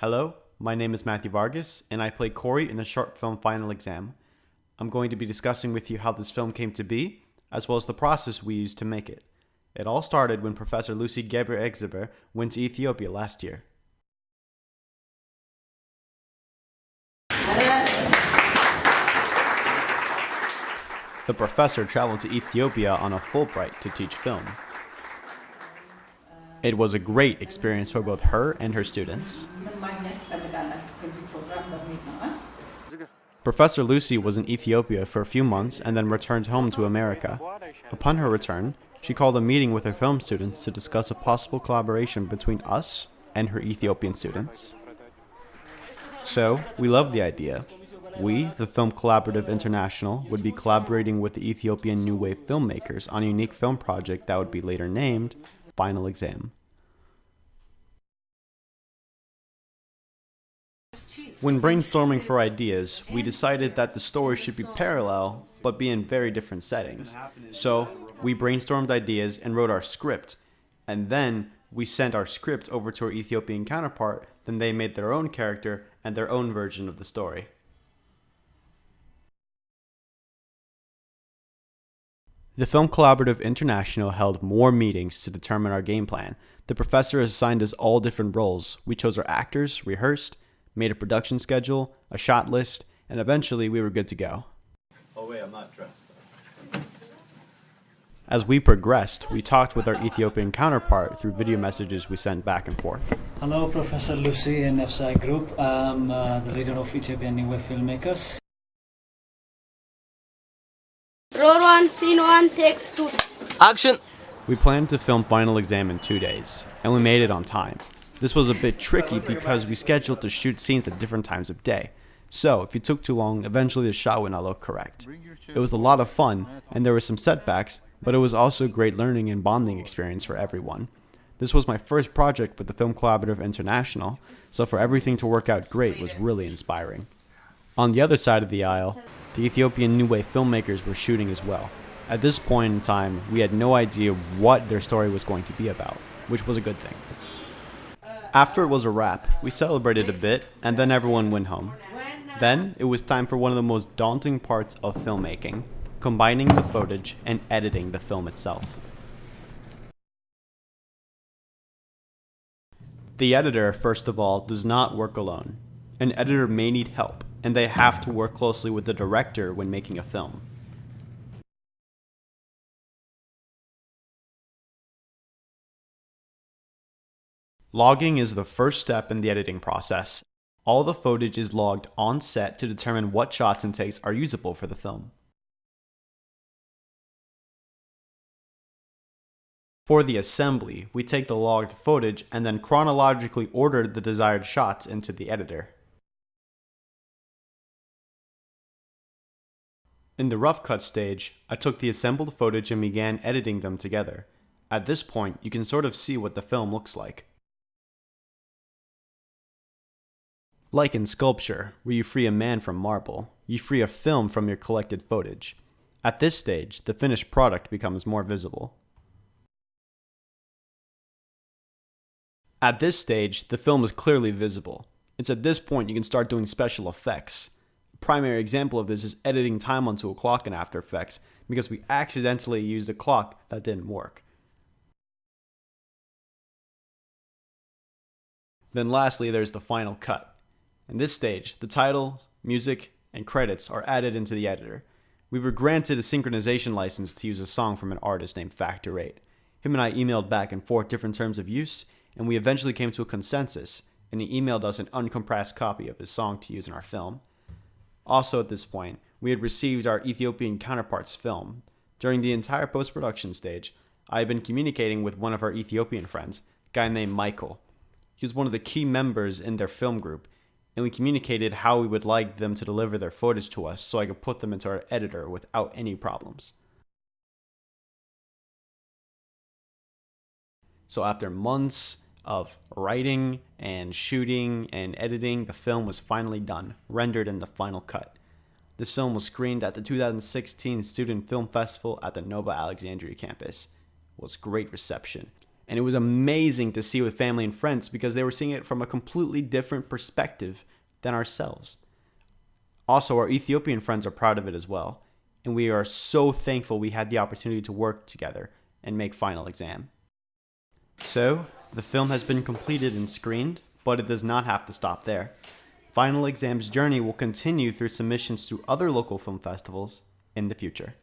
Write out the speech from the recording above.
Hello, my name is Matthew Vargas, and I play Corey in the short film Final Exam. I'm going to be discussing with you how this film came to be, as well as the process we used to make it. It all started when Professor Lucy Geber went to Ethiopia last year. The professor traveled to Ethiopia on a Fulbright to teach film. It was a great experience for both her and her students. Professor Lucy was in Ethiopia for a few months and then returned home to America. Upon her return, she called a meeting with her film students to discuss a possible collaboration between us and her Ethiopian students. So, we loved the idea. We, the Film Collaborative International, would be collaborating with the Ethiopian New Wave filmmakers on a unique film project that would be later named Final Exam. When brainstorming for ideas, we decided that the story should be parallel, but be in very different settings. So, we brainstormed ideas and wrote our script, and then we sent our script over to our Ethiopian counterpart, then they made their own character and their own version of the story. The Film Collaborative International held more meetings to determine our game plan. The professor assigned us all different roles. We chose our actors, rehearsed, made a production schedule, a shot list, and eventually we were good to go. Oh wait, I'm not dressed though. As we progressed, we talked with our Ethiopian counterpart through video messages we sent back and forth. Hello, Professor Lucy and FSI Group. I'm the leader of Ethiopian New Wave Filmmakers. Roll one, scene one, takes two. Action! We planned to film Final Exam in 2 days, and we made it on time. This was a bit tricky because we scheduled to shoot scenes at different times of day. So, if it took too long, eventually the shot would not look correct. It was a lot of fun, and there were some setbacks, but it was also a great learning and bonding experience for everyone. This was my first project with the Film Collaborative International, so for everything to work out great was really inspiring. On the other side of the aisle, the Ethiopian New Wave filmmakers were shooting as well. At this point in time, we had no idea what their story was going to be about, which was a good thing. After it was a wrap, we celebrated a bit, and then everyone went home. Then, it was time for one of the most daunting parts of filmmaking, combining the footage and editing the film itself. The editor, first of all, does not work alone. An editor may need help, and they have to work closely with the director when making a film. Logging is the first step in the editing process. All the footage is logged on set to determine what shots and takes are usable for the film. For the assembly, we take the logged footage and then chronologically order the desired shots into the editor. In the rough cut stage, I took the assembled footage and began editing them together. At this point, you can sort of see what the film looks like. Like in sculpture, where you free a man from marble, you free a film from your collected footage. At this stage, the finished product becomes more visible. At this stage, the film is clearly visible. It's at this point you can start doing special effects. A primary example of this is editing time onto a clock in After Effects, because we accidentally used a clock that didn't work. Then lastly, there's the final cut. In this stage, the title, music, and credits are added into the editor. We were granted a synchronization license to use a song from an artist named Factor 8. Him and I emailed back and forth different terms of use, and we eventually came to a consensus, and he emailed us an uncompressed copy of his song to use in our film. Also at this point, we had received our Ethiopian counterpart's film. During the entire post-production stage, I had been communicating with one of our Ethiopian friends, a guy named Michael. He was one of the key members in their film group, and we communicated how we would like them to deliver their footage to us so I could put them into our editor without any problems. So after months of writing and shooting and editing, the film was finally done, rendered in the final cut. This film was screened at the 2016 Student Film Festival at the Nova Alexandria campus. It was great reception, And it was amazing to see with family and friends because they were seeing it from a completely different perspective than ourselves. Also, our Ethiopian friends are proud of it as well. And we are so thankful we had the opportunity to work together and make final exam. So, the film has been completed and screened, but it does not have to stop there. Final Exam's journey will continue through submissions to other local film festivals in the future.